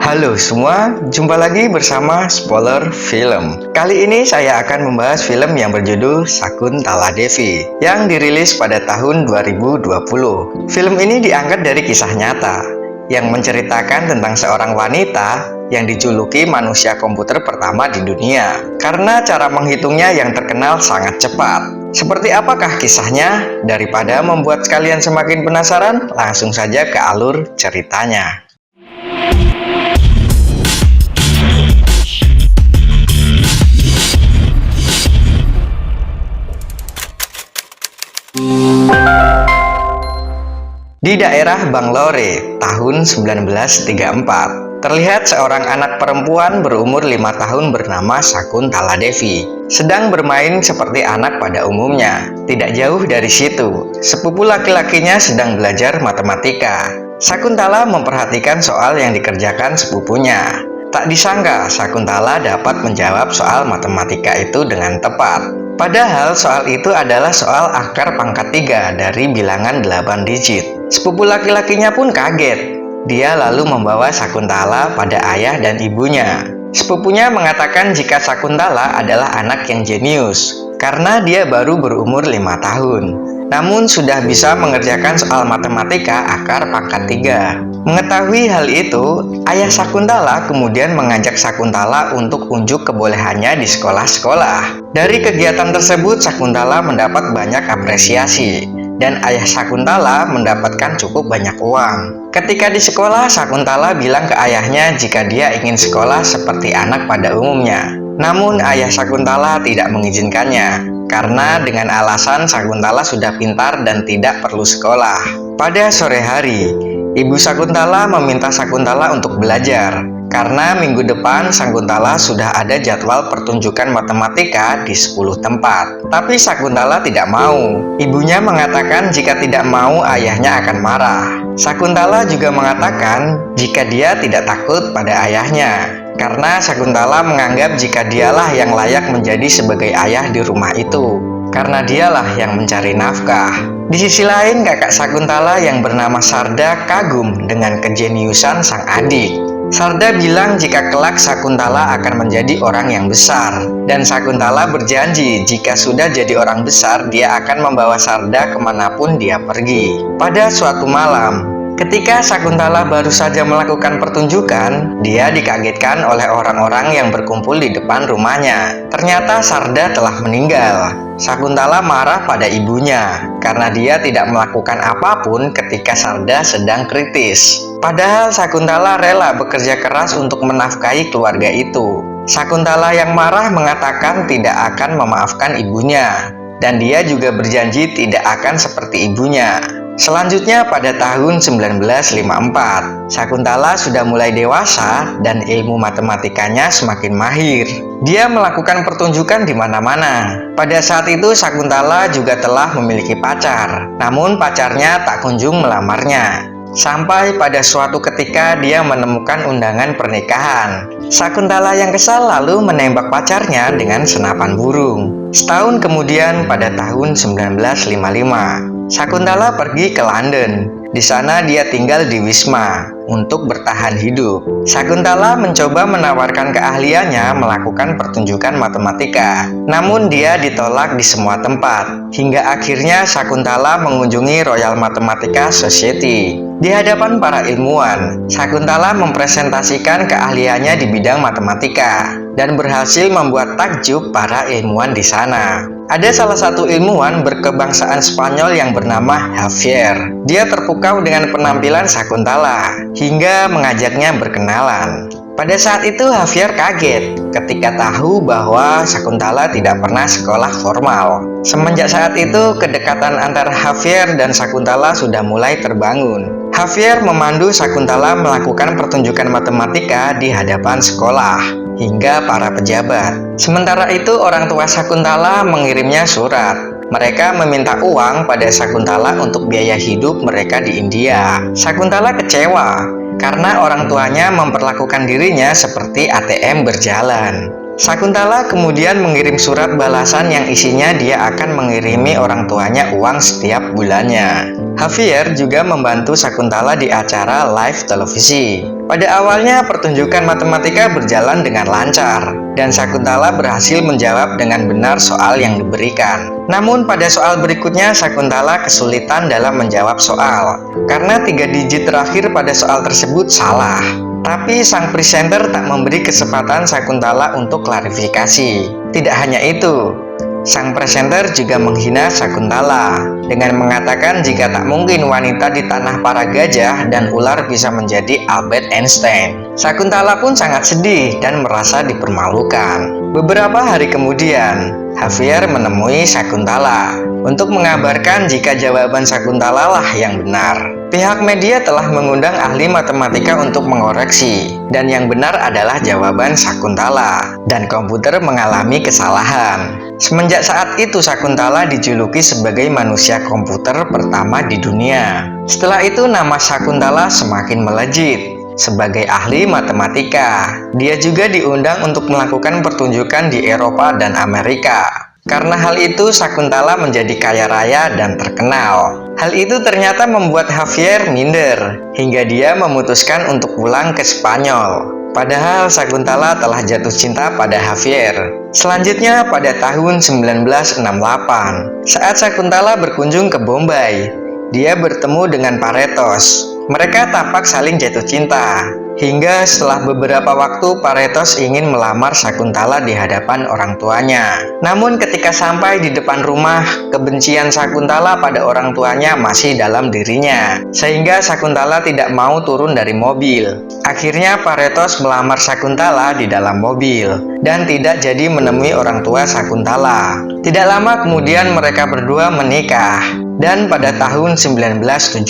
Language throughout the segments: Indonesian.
Halo semua, jumpa lagi bersama Spoiler Film. Kali ini saya akan membahas film yang berjudul Sakuntala Devi yang dirilis pada tahun 2020. Film ini diangkat dari kisah nyata yang menceritakan tentang seorang wanita yang dijuluki manusia komputer pertama di dunia karena cara menghitungnya yang terkenal sangat cepat. Seperti apakah kisahnya? Daripada membuat kalian semakin penasaran, langsung saja ke alur ceritanya. Di daerah Bangalore tahun 1934, terlihat seorang anak perempuan berumur 5 tahun bernama Sakuntala Devi sedang bermain seperti anak pada umumnya. Tidak jauh dari situ, sepupu laki-lakinya sedang belajar matematika. Sakuntala memperhatikan soal yang dikerjakan sepupunya. Tak disangka, Sakuntala dapat menjawab soal matematika itu dengan tepat. Padahal soal itu adalah soal akar pangkat 3 dari bilangan 8 digit. Sepupu laki-lakinya pun kaget. Dia lalu membawa Sakuntala pada ayah dan ibunya. Sepupunya mengatakan jika Sakuntala adalah anak yang jenius karena dia baru berumur 5 tahun. Namun sudah bisa mengerjakan soal matematika akar pangkat 3. Mengetahui hal itu, ayah Sakuntala kemudian mengajak Sakuntala untuk unjuk kebolehannya di sekolah-sekolah. Dari kegiatan tersebut, Sakuntala mendapat banyak apresiasi, dan ayah Sakuntala mendapatkan cukup banyak uang. Ketika di sekolah, Sakuntala bilang ke ayahnya jika dia ingin sekolah seperti anak pada umumnya. Namun ayah Sakuntala tidak mengizinkannya, karena dengan alasan Sakuntala sudah pintar dan tidak perlu sekolah. Pada sore hari, Ibu Sakuntala meminta Sakuntala untuk belajar, karena minggu depan Sakuntala sudah ada jadwal pertunjukan matematika di 10 tempat. Tapi Sakuntala tidak mau. Ibunya mengatakan jika tidak mau ayahnya akan marah. Sakuntala juga mengatakan jika dia tidak takut pada ayahnya, karena Sakuntala menganggap jika dialah yang layak menjadi sebagai ayah di rumah itu, karena dialah yang mencari nafkah. Di sisi lain, kakak Sakuntala yang bernama Sarda kagum dengan kejeniusan sang adik. Sarda bilang jika kelak Sakuntala akan menjadi orang yang besar, dan Sakuntala berjanji jika sudah jadi orang besar, dia akan membawa Sarda kemanapun dia pergi. Pada suatu malam, ketika Sakuntala baru saja melakukan pertunjukan, dia dikagetkan oleh orang-orang yang berkumpul di depan rumahnya. Ternyata Sarda telah meninggal. Sakuntala marah pada ibunya karena dia tidak melakukan apapun ketika Sarda sedang kritis. Padahal Sakuntala rela bekerja keras untuk menafkahi keluarga itu. Sakuntala yang marah mengatakan tidak akan memaafkan ibunya, dan dia juga berjanji tidak akan seperti ibunya. Selanjutnya pada tahun 1954, Sakuntala sudah mulai dewasa dan ilmu matematikanya semakin mahir. Dia melakukan pertunjukan di mana-mana. Pada saat itu Sakuntala juga telah memiliki pacar, namun pacarnya tak kunjung melamarnya. Sampai pada suatu ketika dia menemukan undangan pernikahan. Sakuntala yang kesal lalu menembak pacarnya dengan senapan burung. Setahun kemudian pada tahun 1955, Sakuntala pergi ke London. Di sana dia tinggal di Wisma untuk bertahan hidup. Sakuntala mencoba menawarkan keahliannya melakukan pertunjukan matematika. Namun dia ditolak di semua tempat. Hingga akhirnya Sakuntala mengunjungi Royal Mathematical Society. Di hadapan para ilmuwan, Sakuntala mempresentasikan keahliannya di bidang matematika dan berhasil membuat takjub para ilmuwan di sana. Ada salah satu ilmuwan berkebangsaan Spanyol yang bernama Javier. Dia terpukau dengan penampilan Sakuntala hingga mengajaknya berkenalan. Pada saat itu Javier kaget ketika tahu bahwa Sakuntala tidak pernah sekolah formal. Semenjak saat itu, kedekatan antara Javier dan Sakuntala sudah mulai terbangun. Javier memandu Sakuntala melakukan pertunjukan matematika di hadapan sekolah hingga para pejabat. Sementara itu, orang tua Sakuntala mengirimnya surat. Mereka meminta uang pada Sakuntala untuk biaya hidup mereka di India. Sakuntala kecewa karena orang tuanya memperlakukan dirinya seperti ATM berjalan. Sakuntala kemudian mengirim surat balasan yang isinya dia akan mengirimi orang tuanya uang setiap bulannya. Javier juga membantu Sakuntala di acara live televisi. Pada awalnya pertunjukan matematika berjalan dengan lancar, dan Sakuntala berhasil menjawab dengan benar soal yang diberikan. Namun pada soal berikutnya Sakuntala kesulitan dalam menjawab soal, karena 3 digit terakhir pada soal tersebut salah. Tapi sang presenter tak memberi kesempatan Sakuntala untuk klarifikasi. Tidak hanya itu, sang presenter juga menghina Sakuntala dengan mengatakan jika tak mungkin wanita di tanah para gajah dan ular bisa menjadi Albert Einstein. Sakuntala pun sangat sedih dan merasa dipermalukan. Beberapa hari kemudian, Javier menemui Sakuntala untuk mengabarkan jika jawaban Sakuntala lah yang benar. Pihak media telah mengundang ahli matematika untuk mengoreksi, dan yang benar adalah jawaban Sakuntala, dan komputer mengalami kesalahan. Semenjak saat itu Sakuntala dijuluki sebagai manusia komputer pertama di dunia. Setelah itu nama Sakuntala semakin melejit sebagai ahli matematika. Dia juga diundang untuk melakukan pertunjukan di Eropa dan Amerika. Karena hal itu Sakuntala menjadi kaya raya dan terkenal. Hal itu ternyata membuat Javier minder, hingga dia memutuskan untuk pulang ke Spanyol. Padahal Sakuntala telah jatuh cinta pada Javier. Selanjutnya pada tahun 1968, saat Sakuntala berkunjung ke Bombay, dia bertemu dengan Paretos. Mereka tampak saling jatuh cinta. Hingga setelah beberapa waktu Paretos ingin melamar Sakuntala di hadapan orang tuanya. Namun ketika sampai di depan rumah, kebencian Sakuntala pada orang tuanya masih dalam dirinya, sehingga Sakuntala tidak mau turun dari mobil. Akhirnya Paretos melamar Sakuntala di dalam mobil dan tidak jadi menemui orang tua Sakuntala. Tidak lama kemudian mereka berdua menikah. Dan pada tahun 1970,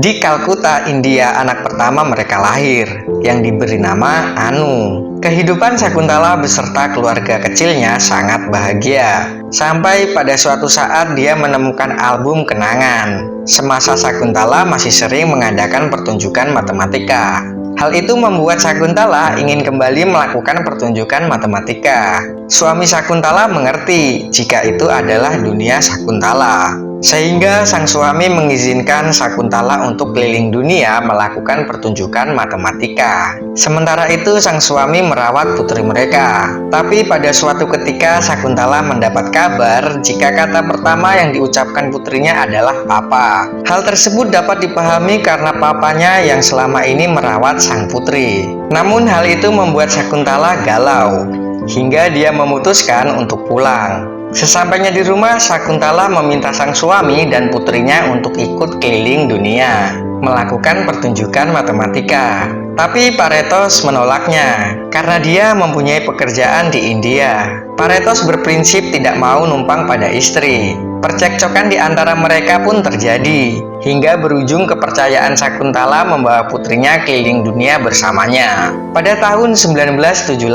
di Kalkuta, India, anak pertama mereka lahir, yang diberi nama Anu. Kehidupan Sakuntala beserta keluarga kecilnya sangat bahagia. Sampai pada suatu saat dia menemukan album kenangan. Semasa Sakuntala masih sering mengadakan pertunjukan matematika. Hal itu membuat Sakuntala ingin kembali melakukan pertunjukan matematika. Suami Sakuntala mengerti jika itu adalah dunia Sakuntala, sehingga sang suami mengizinkan Sakuntala untuk keliling dunia melakukan pertunjukan matematika. Sementara itu sang suami merawat putri mereka. Tapi pada suatu ketika Sakuntala mendapat kabar jika kata pertama yang diucapkan putrinya adalah papa. Hal tersebut dapat dipahami karena papanya yang selama ini merawat sang putri. Namun hal itu membuat Sakuntala galau, hingga dia memutuskan untuk pulang. Sesampainya di rumah, Sakuntala meminta sang suami dan putrinya untuk ikut keliling dunia, melakukan pertunjukan matematika. Tapi Paretos menolaknya, karena dia mempunyai pekerjaan di India. Paretos berprinsip tidak mau numpang pada istri. Percekcokan di antara mereka pun terjadi, hingga berujung kepercayaan Sakuntala membawa putrinya keliling dunia bersamanya. Pada tahun 1978,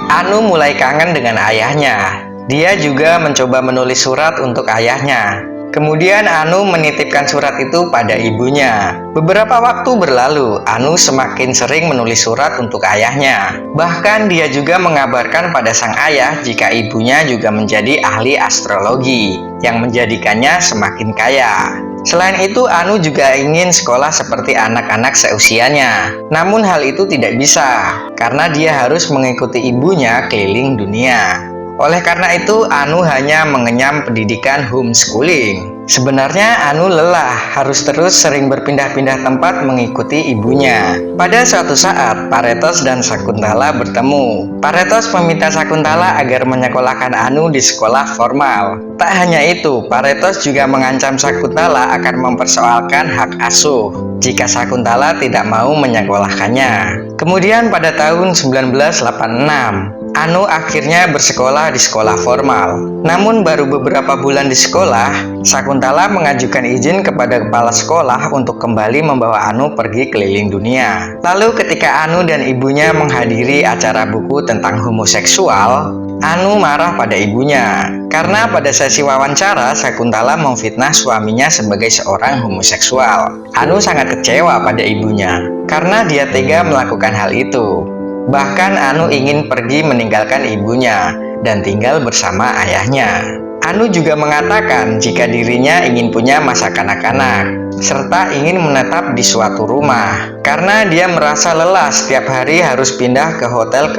Anu mulai kangen dengan ayahnya. Dia juga mencoba menulis surat untuk ayahnya. Kemudian Anu menitipkan surat itu pada ibunya. Beberapa waktu berlalu, Anu semakin sering menulis surat untuk ayahnya. Bahkan dia juga mengabarkan pada sang ayah jika ibunya juga menjadi ahli astrologi, yang menjadikannya semakin kaya. Selain itu, Anu juga ingin sekolah seperti anak-anak seusianya. Namun hal itu tidak bisa, karena dia harus mengikuti ibunya keliling dunia. Oleh karena itu, Anu hanya mengenyam pendidikan homeschooling. Sebenarnya Anu lelah, harus terus sering berpindah-pindah tempat mengikuti ibunya. Pada suatu saat, Paretos dan Sakuntala bertemu. Paretos meminta Sakuntala agar menyekolahkan Anu di sekolah formal. Tak hanya itu, Paretos juga mengancam Sakuntala akan mempersoalkan hak asuh jika Sakuntala tidak mau menyekolahkannya. Kemudian pada tahun 1986, Anu akhirnya bersekolah di sekolah formal. Namun baru beberapa bulan di sekolah, Sakuntala mengajukan izin kepada kepala sekolah untuk kembali membawa Anu pergi keliling dunia. Lalu ketika Anu dan ibunya menghadiri acara buku tentang homoseksual, Anu marah pada ibunya. Karena pada sesi wawancara, Sakuntala memfitnah suaminya sebagai seorang homoseksual. Anu sangat kecewa pada ibunya, karena dia tega melakukan hal itu. Bahkan Anu ingin pergi meninggalkan ibunya dan tinggal bersama ayahnya. Anu juga mengatakan jika dirinya ingin punya masa kanak-kanak, serta ingin menetap di suatu rumah, karena dia merasa lelah setiap hari harus pindah ke hotel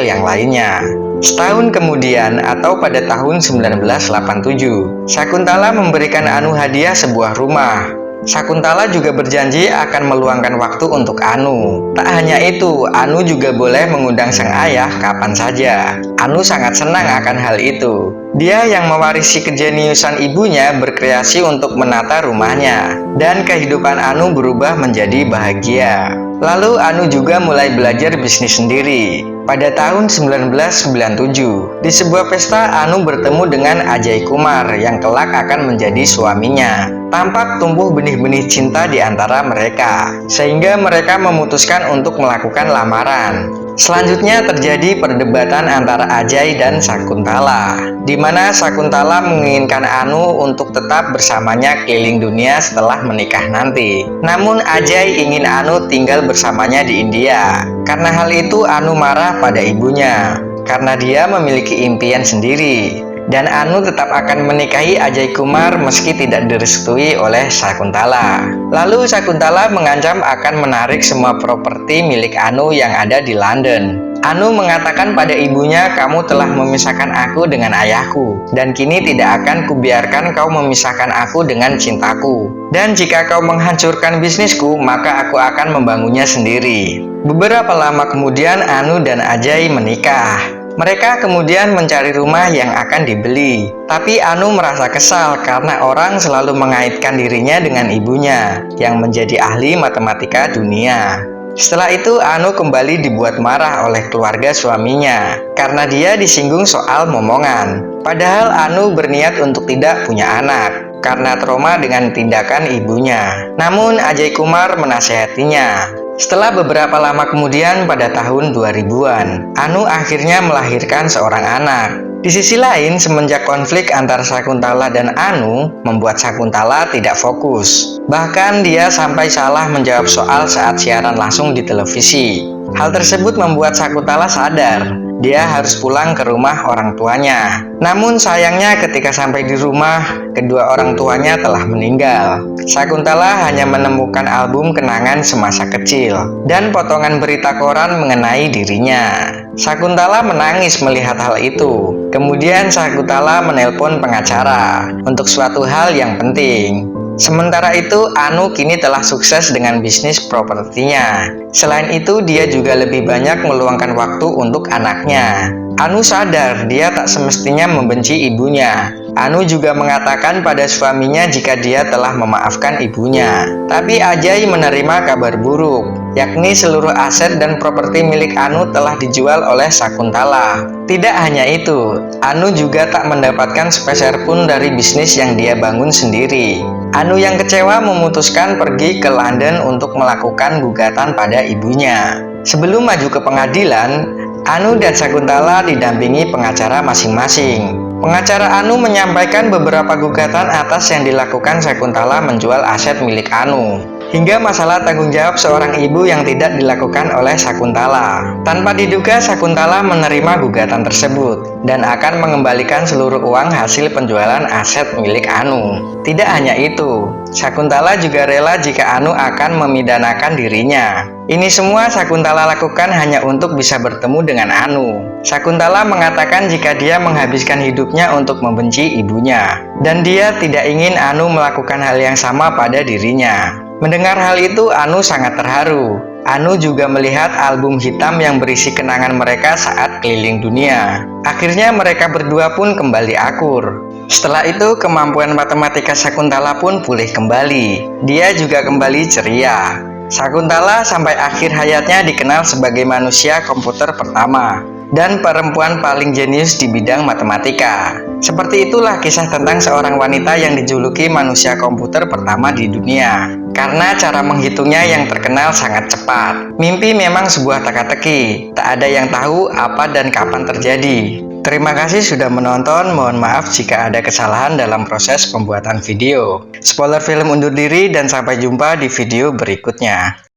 yang lainnya. Setahun kemudian atau pada tahun 1987, Sakuntala memberikan Anu hadiah sebuah rumah. Sakuntala juga berjanji akan meluangkan waktu untuk Anu. Tak hanya itu, Anu juga boleh mengundang sang ayah kapan saja. Anu sangat senang akan hal itu. Dia yang mewarisi kejeniusan ibunya berkreasi untuk menata rumahnya, dan kehidupan Anu berubah menjadi bahagia. Lalu Anu juga mulai belajar bisnis sendiri. Pada tahun 1997, di sebuah pesta Anu bertemu dengan Ajay Kumar yang kelak akan menjadi suaminya. Tampak tumbuh benih-benih cinta di antara mereka, sehingga mereka memutuskan untuk melakukan lamaran. Selanjutnya terjadi perdebatan antara Ajay dan Sakuntala, di mana Sakuntala menginginkan Anu untuk tetap bersamanya keliling dunia setelah menikah nanti. Namun Ajay ingin Anu tinggal bersamanya di India. Karena hal itu Anu marah pada ibunya, karena dia memiliki impian sendiri. Dan Anu tetap akan menikahi Ajay Kumar meski tidak direstui oleh Sakuntala. Lalu Sakuntala mengancam akan menarik semua properti milik Anu yang ada di London. Anu mengatakan pada ibunya, "Kamu telah memisahkan aku dengan ayahku, dan kini tidak akan kubiarkan kau memisahkan aku dengan cintaku. Dan jika kau menghancurkan bisnisku, maka aku akan membangunnya sendiri." Beberapa lama kemudian Anu dan Ajay menikah. Mereka kemudian mencari rumah yang akan dibeli. Tapi Anu merasa kesal karena orang selalu mengaitkan dirinya dengan ibunya yang menjadi ahli matematika dunia. Setelah itu Anu kembali dibuat marah oleh keluarga suaminya karena dia disinggung soal momongan. Padahal Anu berniat untuk tidak punya anak karena trauma dengan tindakan ibunya. Namun Ajay Kumar menasehatinya. Setelah beberapa lama kemudian pada tahun 2000-an, Anu akhirnya melahirkan seorang anak. Di sisi lain, semenjak konflik antara Sakuntala dan Anu membuat Sakuntala tidak fokus. Bahkan dia sampai salah menjawab soal saat siaran langsung di televisi. Hal tersebut membuat Sakuntala sadar dia harus pulang ke rumah orang tuanya. Namun sayangnya ketika sampai di rumah, kedua orang tuanya telah meninggal. Sakuntala hanya menemukan album kenangan semasa kecil dan potongan berita koran mengenai dirinya. Sakuntala menangis melihat hal itu. Kemudian Sakuntala menelpon pengacara untuk suatu hal yang penting. Sementara itu, Anu kini telah sukses dengan bisnis propertinya. Selain itu, dia juga lebih banyak meluangkan waktu untuk anaknya. Anu sadar dia tak semestinya membenci ibunya. Anu juga mengatakan pada suaminya jika dia telah memaafkan ibunya. Tapi Ajay menerima kabar buruk, yakni seluruh aset dan properti milik Anu telah dijual oleh Sakuntala. Tidak hanya itu, Anu juga tak mendapatkan sepeser pun dari bisnis yang dia bangun sendiri. Anu yang kecewa memutuskan pergi ke London untuk melakukan gugatan pada ibunya. Sebelum maju ke pengadilan, Anu dan Sakuntala didampingi pengacara masing-masing. Pengacara Anu menyampaikan beberapa gugatan atas yang dilakukan Sakuntala menjual aset milik Anu, hingga masalah tanggung jawab seorang ibu yang tidak dilakukan oleh Sakuntala. Tanpa diduga, Sakuntala menerima gugatan tersebut dan akan mengembalikan seluruh uang hasil penjualan aset milik Anu. Tidak hanya itu, Sakuntala juga rela jika Anu akan memidanakan dirinya. Ini semua Sakuntala lakukan hanya untuk bisa bertemu dengan Anu. Sakuntala mengatakan jika dia menghabiskan hidupnya untuk membenci ibunya, dan dia tidak ingin Anu melakukan hal yang sama pada dirinya. Mendengar hal itu, Anu sangat terharu. Anu juga melihat album hitam yang berisi kenangan mereka saat keliling dunia. Akhirnya mereka berdua pun kembali akur. Setelah itu, kemampuan matematika Sakuntala pun pulih kembali. Dia juga kembali ceria. Sakuntala sampai akhir hayatnya dikenal sebagai manusia komputer pertama dan perempuan paling jenius di bidang matematika. Seperti itulah kisah tentang seorang wanita yang dijuluki manusia komputer pertama di dunia, karena cara menghitungnya yang terkenal sangat cepat. Mimpi memang sebuah teka-teki, tak ada yang tahu apa dan kapan terjadi. Terima kasih sudah menonton, mohon maaf jika ada kesalahan dalam proses pembuatan video. Spoiler film undur diri dan sampai jumpa di video berikutnya.